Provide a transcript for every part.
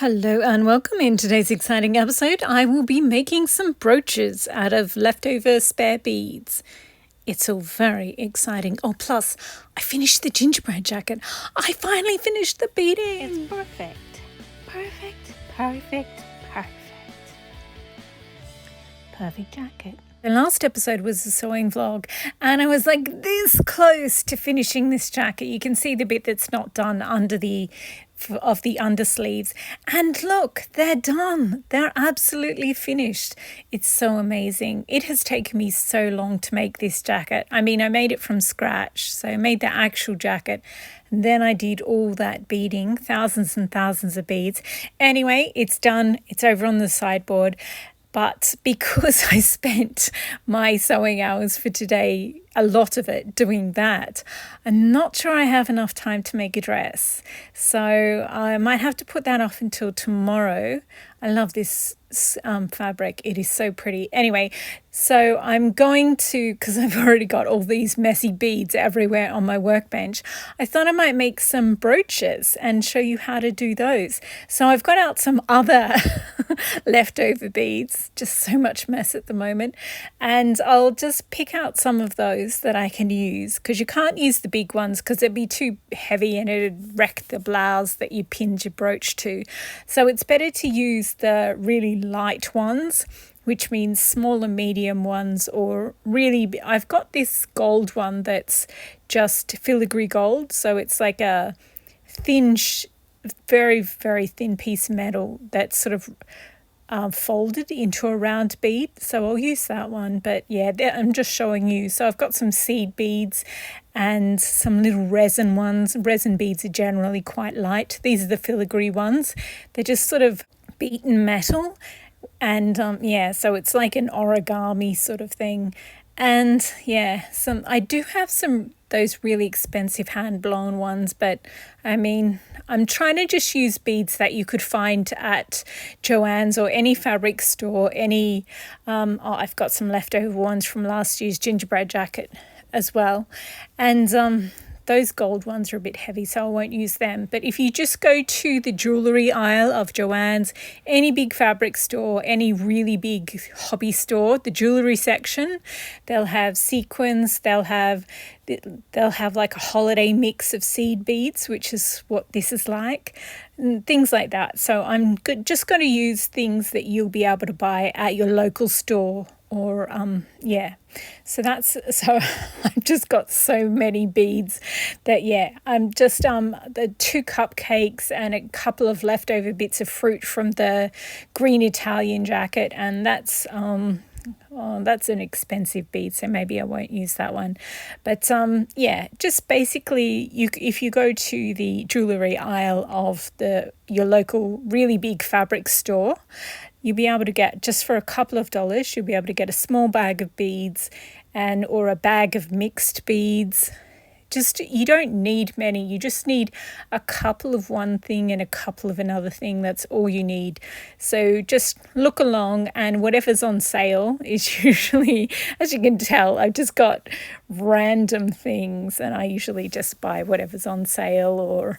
Hello and welcome. In today's exciting episode, I will be making some brooches out of leftover spare beads. It's all very exciting. Oh, plus, I finished the gingerbread jacket. I finally finished the beading. It's perfect. Perfect, perfect, perfect. Perfect jacket. The last episode was a sewing vlog, and I was like this close to finishing this jacket. You can see the bit that's not done under the undersleeves, and look, they're done. They're absolutely finished. It's so amazing. It has taken me so long to make this jacket. I mean, I made it from scratch, so I made the actual jacket, and then I did all that beading, thousands and thousands of beads. Anyway, it's done. It's over on the sideboard. But because I spent my sewing hours for today, a lot of it doing that, I'm not sure I have enough time to make a dress. So I might have to put that off until tomorrow. I love this fabric. It is so pretty. Anyway, so I'm going to, because I've already got all these messy beads everywhere on my workbench, I thought I might make some brooches and show you how to do those. So I've got out some other leftover beads, just so much mess at the moment, and I'll just pick out some of those that I can use, because you can't use the big ones because it'd be too heavy and it'd wreck the blouse that you pinned your brooch to. So it's better to use the really light ones, which means small and medium ones, or really, I've got this gold one that's just filigree gold, so it's like a thin, very, very thin piece of metal that's sort of folded into a round bead, so I'll use that one. But yeah, I'm just showing you. So I've got some seed beads and some little resin ones. Resin beads are generally quite light. These are the filigree ones. They're just sort of beaten metal, and yeah, so it's like an origami sort of thing. And yeah, I do have some those really expensive hand blown ones, but I mean, I'm trying to just use beads that you could find at Joann's or any fabric store. I've got some leftover ones from last year's gingerbread jacket as well, and those gold ones are a bit heavy, so I won't use them. But if you just go to the jewellery aisle of Joann's, any big fabric store, any really big hobby store, the jewellery section, they'll have sequins, they'll have like a holiday mix of seed beads, which is what this is like, and things like that. So I'm just going to use things that you'll be able to buy at your local store. Or yeah, so I've just got so many beads that I'm just the 2 cupcakes and a couple of leftover bits of fruit from the green Italian jacket, and that's an expensive bead, so maybe I won't use that one. But yeah, just basically, if you go to the jewellery aisle of your local really big fabric store, you'll be able to get, just for a couple of dollars, you'll be able to get a small bag of beads or a bag of mixed beads. You don't need many. You just need a couple of one thing and a couple of another thing. That's all you need. So just look along, and whatever's on sale is usually, as you can tell, I've just got random things, and I usually just buy whatever's on sale, or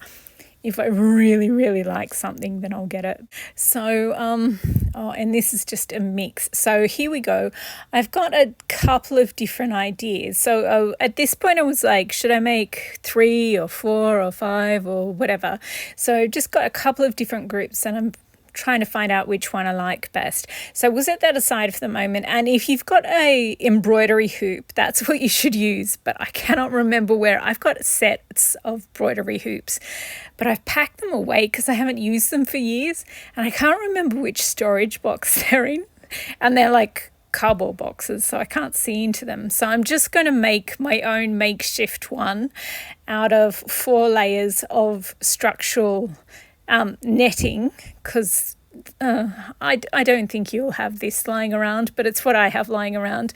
if I really, really like something, then I'll get it. So, and this is just a mix. So here we go. I've got a couple of different ideas. So at this point I was like, should I make 3 or 4 or 5 or whatever? So just got a couple of different groups, and I'm trying to find out which one I like best. So we'll set that aside for the moment. And if you've got a embroidery hoop, that's what you should use. But I cannot remember where. I've got sets of embroidery hoops, but I've packed them away because I haven't used them for years, and I can't remember which storage box they're in, and they're like cardboard boxes, so I can't see into them. So I'm just going to make my own makeshift one out of 4 layers of structural netting, because I don't think you'll have this lying around, but it's what I have lying around.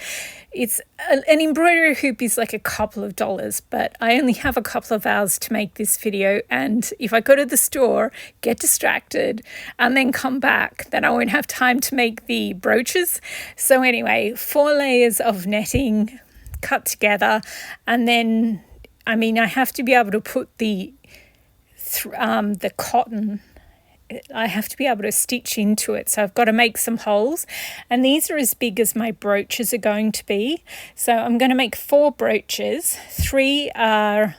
It's an embroidery hoop is like a couple of dollars, but I only have a couple of hours to make this video, and if I go to the store, get distracted, and then come back, then I won't have time to make the brooches. So anyway, 4 layers of netting cut together, and then I have to be able to put the cotton I have to be able to stitch into it. So I've got to make some holes, and these are as big as my brooches are going to be. So I'm going to make 4 brooches. 3 are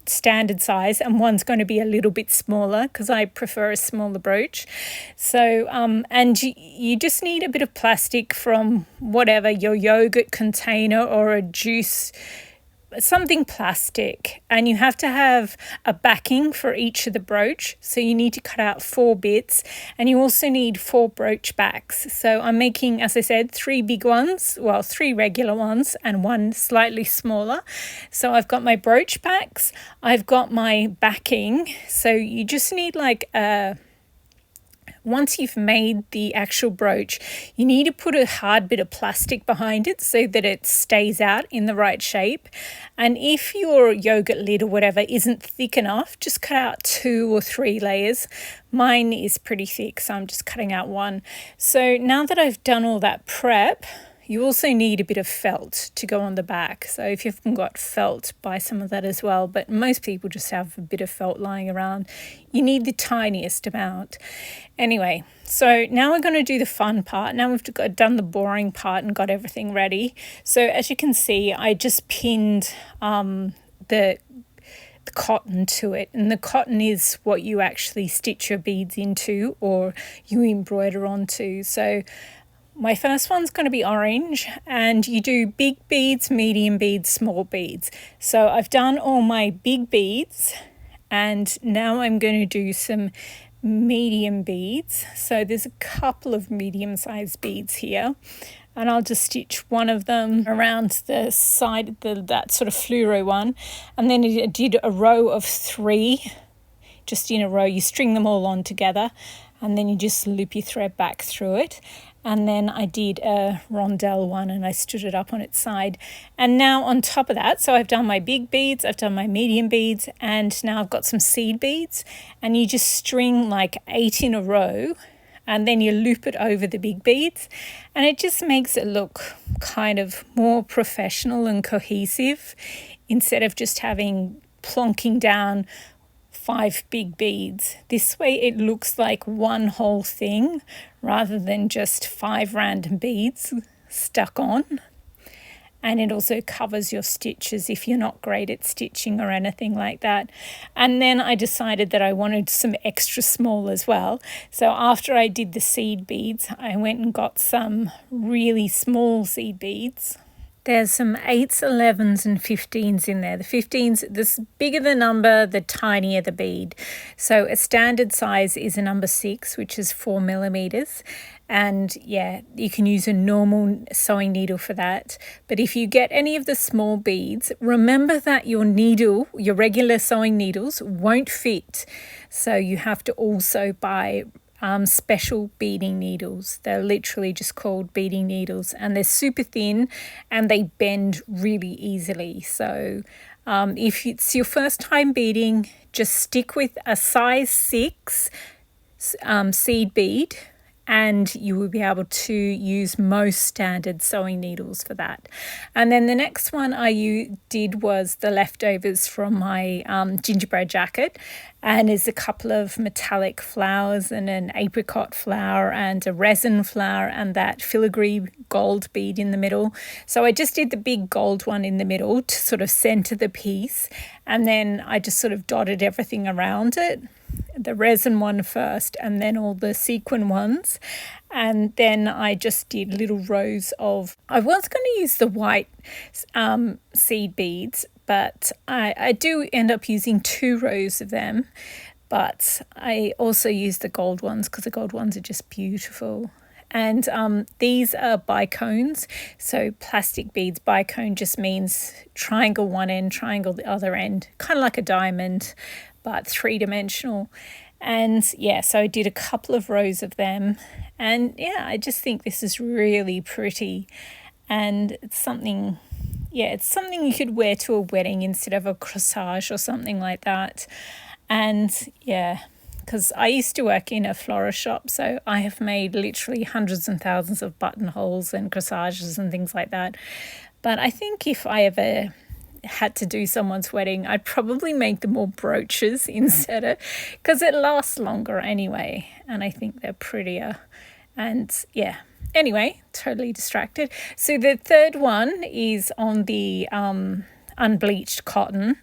standard size and one's going to be a little bit smaller because I prefer a smaller brooch. So and you just need a bit of plastic from whatever, your yogurt container or a juice, something plastic, and you have to have a backing for each of the brooch. So you need to cut out 4 bits, and you also need 4 brooch backs. So I'm making, as I said, 3 big ones, well, 3 regular ones and 1 slightly smaller. So I've got my brooch backs, I've got my backing. So you just need like a, once you've made the actual brooch, you need to put a hard bit of plastic behind it so that it stays out in the right shape. And if your yogurt lid or whatever isn't thick enough, just cut out 2 or 3 layers. Mine is pretty thick, so I'm just cutting out 1. So now that I've done all that prep, you also need a bit of felt to go on the back. So if you haven't got felt, buy some of that as well. But most people just have a bit of felt lying around. You need the tiniest amount. Anyway, so now we're going to do the fun part. Now we've done the boring part and got everything ready. So as you can see, I just pinned the cotton to it, and the cotton is what you actually stitch your beads into or you embroider onto. So my first one's going to be orange, and you do big beads, medium beads, small beads. So I've done all my big beads, and now I'm going to do some medium beads. So there's a couple of medium-sized beads here, and I'll just stitch one of them around the side, that sort of fluoro one, and then I did a row of 3 just in a row. You string them all on together, and then you just loop your thread back through it. And then I did a rondelle one and I stood it up on its side. And now on top of that, so I've done my big beads, I've done my medium beads, and now I've got some seed beads. And you just string like 8 in a row, and then you loop it over the big beads. And it just makes it look kind of more professional and cohesive, instead of just having plonking down 5 big beads. This way it looks like one whole thing rather than just 5 random beads stuck on. And it also covers your stitches if you're not great at stitching or anything like that. And then I decided that I wanted some extra small as well. So after I did the seed beads, I went and got some really small seed beads. There's some 8s, 11s and 15s in there. The 15s, the bigger the number, the tinier the bead. So a standard size is a number 6, which is 4 millimeters. And yeah, you can use a normal sewing needle for that. But if you get any of the small beads, remember that your needle, your regular sewing needles, won't fit. So you have to also buy special beading needles. They're literally just called beading needles, and they're super thin and they bend really easily. So if it's your first time beading, just stick with a size 6 seed bead, and you will be able to use most standard sewing needles for that. And then the next one I did was the leftovers from my gingerbread jacket, and there's a couple of metallic flowers and an apricot flower and a resin flower and that filigree gold bead in the middle. So I just did the big gold one in the middle to sort of center the piece, and then I just sort of dotted everything around it. The resin one first and then all the sequin ones, and then I just did little rows of, I was going to use the white seed beads, but I do end up using 2 rows of them, but I also use the gold ones because the gold ones are just beautiful. And these are bicones, so plastic beads. Bicone just means triangle one end, triangle the other end, kind of like a diamond, but 3-dimensional. And yeah, so I did a couple of rows of them, and yeah, I just think this is really pretty, and it's something you could wear to a wedding instead of a corsage or something like that. And yeah, because I used to work in a florist shop, so I have made literally hundreds and thousands of buttonholes and corsages and things like that. But I think if I ever had to do someone's wedding, I'd probably make them all brooches instead of, because it lasts longer anyway, and I think they're prettier. And yeah, anyway, totally distracted. So the third one is on the unbleached cotton,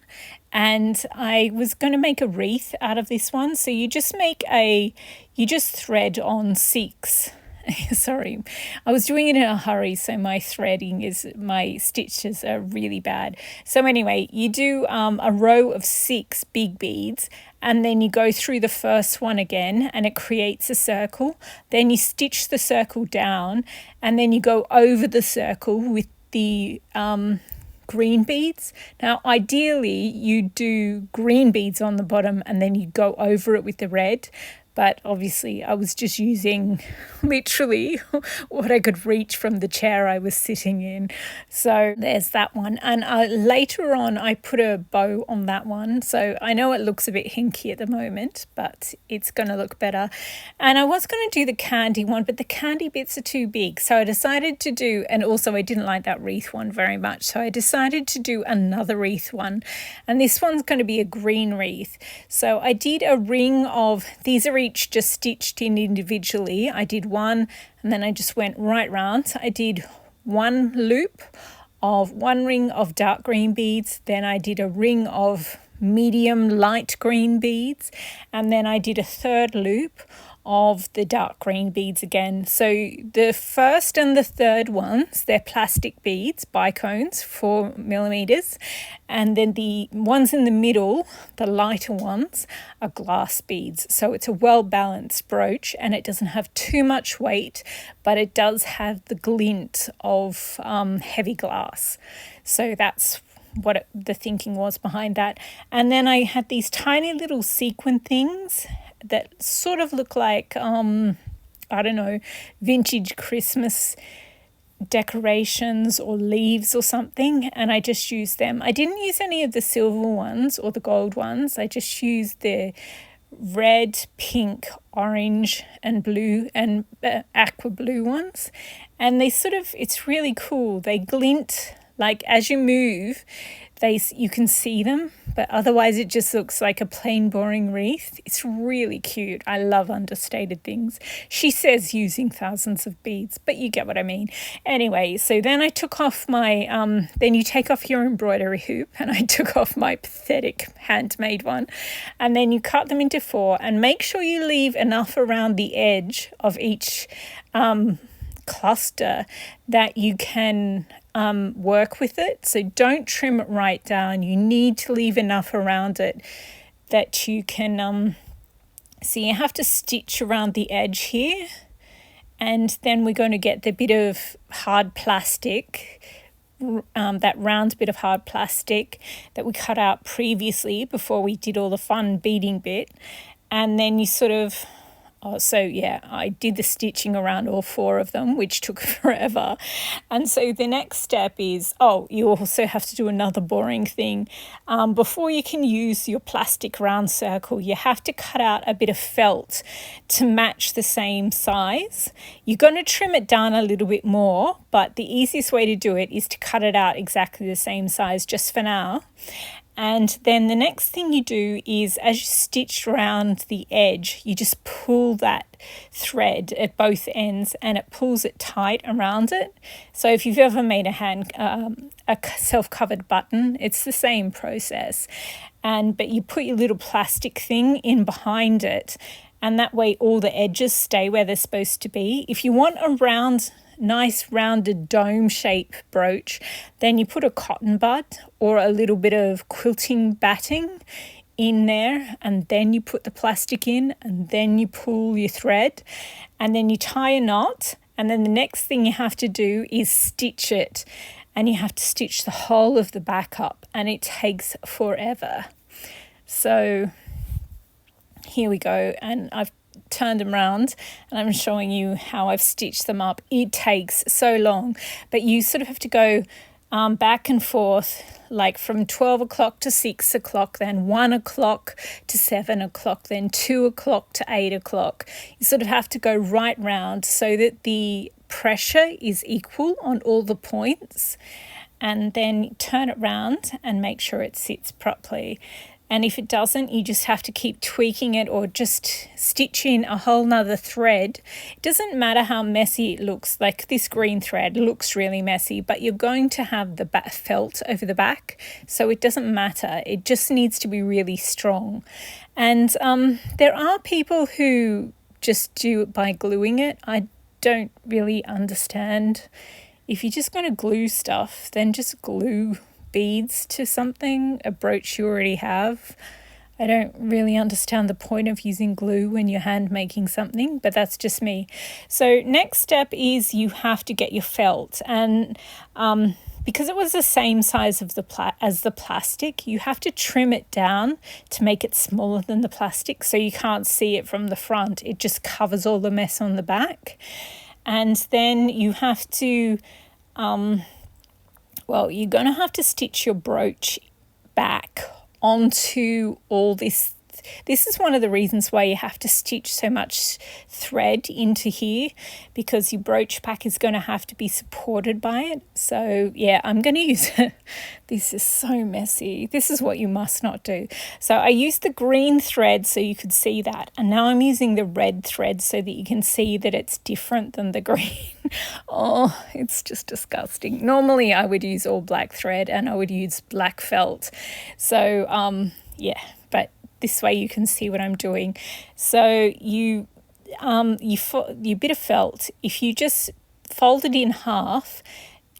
and I was going to make a wreath out of this one. So you just thread on 6. Sorry, I was doing it in a hurry, so my stitches are really bad. So anyway, you do a row of 6 big beads, and then you go through the first one again, and it creates a circle. Then you stitch the circle down, and then you go over the circle with the green beads. Now ideally you do green beads on the bottom and then you go over it with the red, but obviously I was just using literally what I could reach from the chair I was sitting in. So there's that one. And later on I put a bow on that one. So I know it looks a bit hinky at the moment, but it's going to look better. And I was going to do the candy one, but the candy bits are too big. So I decided to do, and also I didn't like that wreath one very much. So I decided to do another wreath one. And this one's going to be a green wreath. So I did a ring of, these are each just stitched in individually. I did one and then I just went right round. I did one loop of one ring of dark green beads, then I did a ring of medium light green beads, and then I did a third loop of the dark green beads again. So the first and the third ones, they're plastic beads, bicones, 4mm, and then the ones in the middle, the lighter ones, are glass beads. So it's a well-balanced brooch, and it doesn't have too much weight, but it does have the glint of heavy glass. So that's what the thinking was behind that. And then I had these tiny little sequin things that sort of look like, I don't know, vintage Christmas decorations or leaves or something, and I just used them. I didn't use any of the silver ones or the gold ones. I just used the red, pink, orange and blue and aqua blue ones, and they sort of, it's really cool. They glint, like as you move, you can see them, but otherwise it just looks like a plain boring wreath. It's really cute. I love understated things. She says using thousands of beads, but you get what I mean. Anyway, so then I took off my, then you take off your embroidery hoop, and I took off my pathetic handmade one, and then you cut them into 4 and make sure you leave enough around the edge of each cluster that you can work with it. So don't trim it right down. You need to leave enough around it that you can so you have to stitch around the edge here, and then we're going to get the bit of hard plastic, that round bit of hard plastic that we cut out previously before we did all the fun beading bit, and then you sort of so yeah, I did the stitching around all 4 of them, which took forever. And so the next step is, you also have to do another boring thing. Before you can use your plastic round circle, you have to cut out a bit of felt to match the same size. You're going to trim it down a little bit more, but the easiest way to do it is to cut it out exactly the same size just for now. And then the next thing you do is, as you stitch around the edge, you just pull that thread at both ends, and it pulls it tight around it. So if you've ever made a self-covered button, it's the same process. But you put your little plastic thing in behind it, and that way all the edges stay where they're supposed to be. If you want a nice rounded dome shape brooch, then you put a cotton bud or a little bit of quilting batting in there, and then you put the plastic in, and then you pull your thread, and then you tie a knot, and then the next thing you have to do is stitch it, and you have to stitch the whole of the back up, and it takes forever. So here we go, and I've turned them around and I'm showing you how I've stitched them up. It takes so long, but you sort of have to go back and forth, like from 12 o'clock to 6 o'clock, then 1 o'clock to 7 o'clock, then 2 o'clock to 8 o'clock. You sort of have to go right round so that the pressure is equal on all the points. and then turn it round and make sure it sits properly. And if it doesn't, you just have to keep tweaking it or just stitch in a whole nother thread. It doesn't matter how messy it looks. Like this green thread looks really messy, but you're going to have the felt over the back, so it doesn't matter. It just needs to be really strong. And there are people who just do it by gluing it. I don't really understand. If you're just going to glue stuff, then just glue beads to something, a brooch you already have. I don't really understand the point of using glue when you're hand making something, but that's just me. So next step is you have to get your felt, and because it was the same size of as the plastic, you have to trim it down to make it smaller than the plastic, so you can't see it from the front. It just covers all the mess on the back. And then you have to you're going to have to stitch your brooch back onto all this. This is one of the reasons why you have to stitch so much thread into here, because your brooch back is going to have to be supported by it. So yeah, I'm going to use this is so messy. This is what you must not do. So I used the green thread so you could see that, and now I'm using the red thread so that you can see that it's different than the green. Oh, it's just disgusting. Normally I would use all black thread and I would use black felt. So yeah, but this way you can see what I'm doing. So your bit of felt, if you just fold it in half,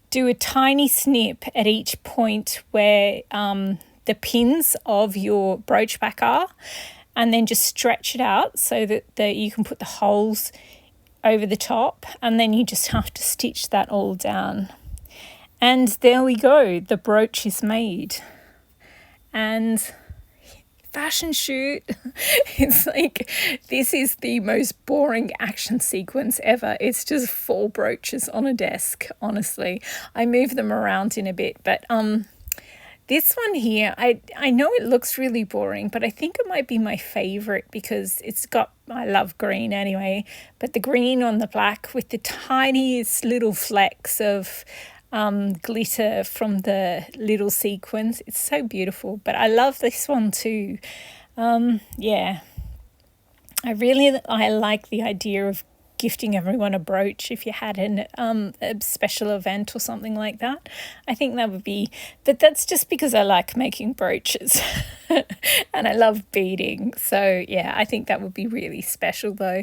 do a tiny snip at each point where the pins of your brooch back are, and then just stretch it out so that you can put the holes over the top, and then you just have to stitch that all down. And there we go, the brooch is made. And fashion shoot. It's like, this is the most boring action sequence ever. It's just 4 brooches on a desk, honestly. I move them around in a bit, but this one here, I know it looks really boring, but I think it might be my favorite because I love green anyway, but the green on the black with the tiniest little flecks of glitter from the little sequins. It's so beautiful, but I love this one too. Yeah, I like the idea of gifting everyone a brooch if you had a special event or something like that. I think that would be, but that's just because I like making brooches and I love beading. So yeah, I think that would be really special though.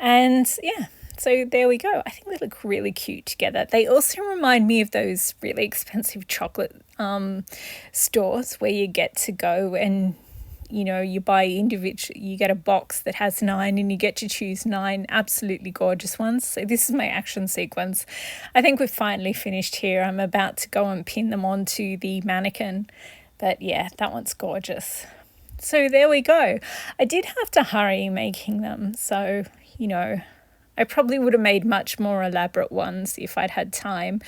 And yeah, so there we go. I think they look really cute together. They also remind me of those really expensive chocolate stores where you get to go and, you buy individual, you get a box that has 9 and you get to choose 9 absolutely gorgeous ones. So this is my action sequence. I think we've finally finished here. I'm about to go and pin them onto the mannequin. But yeah, that one's gorgeous. So there we go. I did have to hurry making them. So, I probably would have made much more elaborate ones if I'd had time.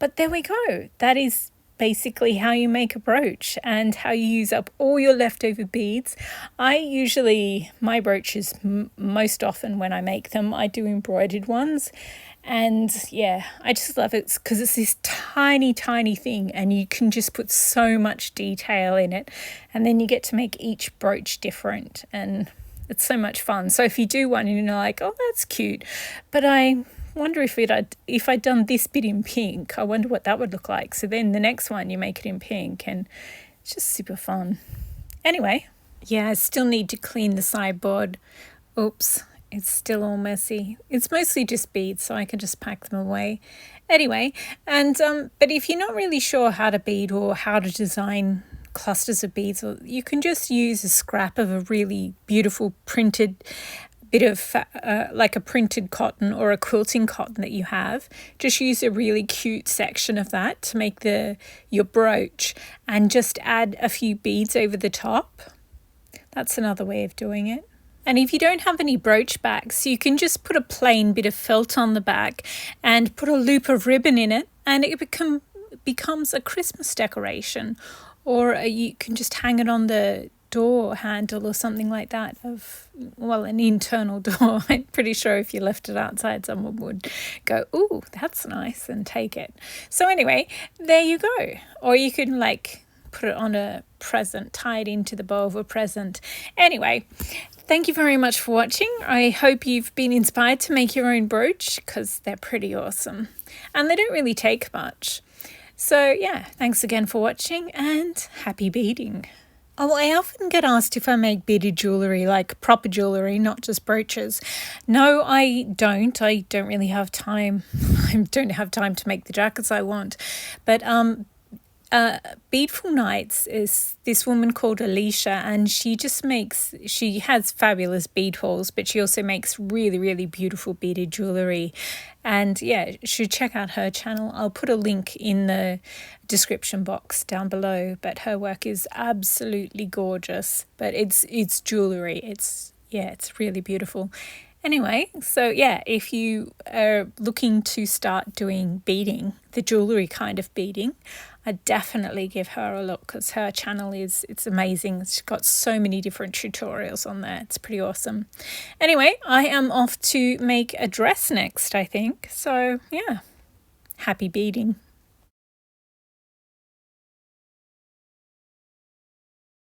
But there we go. That is basically how you make a brooch and how you use up all your leftover beads. My brooches, most often when I make them, I do embroidered ones. And yeah, I just love it because it's this tiny, tiny thing and you can just put so much detail in it. And then you get to make each brooch different, and it's so much fun. So if you do one and you're like, oh, that's cute, but I wonder if I'd done this bit in pink, I wonder what that would look like. So then the next one you make it in pink, and it's just super fun. Anyway, yeah, I still need to clean the sideboard. Oops, it's still all messy. It's mostly just beads, so I can just pack them away. Anyway, and but if you're not really sure how to bead or how to design clusters of beads, you can just use a scrap of a really beautiful printed bit of like a printed cotton or a quilting cotton that you have. Just use a really cute section of that to make your brooch, and just add a few beads over the top. That's another way of doing it. And if you don't have any brooch backs, you can just put a plain bit of felt on the back and put a loop of ribbon in it, and it becomes a Christmas decoration. Or you can just hang it on the door handle or something like that well, an internal door. I'm pretty sure if you left it outside, someone would go, ooh, that's nice, and take it. So anyway, there you go. Or you can like put it on a present, tie it into the bow of a present. Anyway, thank you very much for watching. I hope you've been inspired to make your own brooch, because they're pretty awesome and they don't really take much. So yeah, thanks again for watching and happy beading. Oh, I often get asked if I make beaded jewellery, like proper jewellery, not just brooches. No, I don't. I don't really have time. I don't have time to make the jackets I want. But Beadful Nights is this woman called Alicia, and she has fabulous bead hauls, but she also makes really, really beautiful beaded jewellery. And yeah, you should check out her channel. I'll put a link in the description box down below, but her work is absolutely gorgeous. But it's jewellery. It's really beautiful. Anyway, so yeah, if you are looking to start doing beading, the jewellery kind of beading, I definitely give her a look, because her channel it's amazing. She's got so many different tutorials on there. It's pretty awesome. Anyway, I am off to make a dress next, I think. So yeah, happy beading.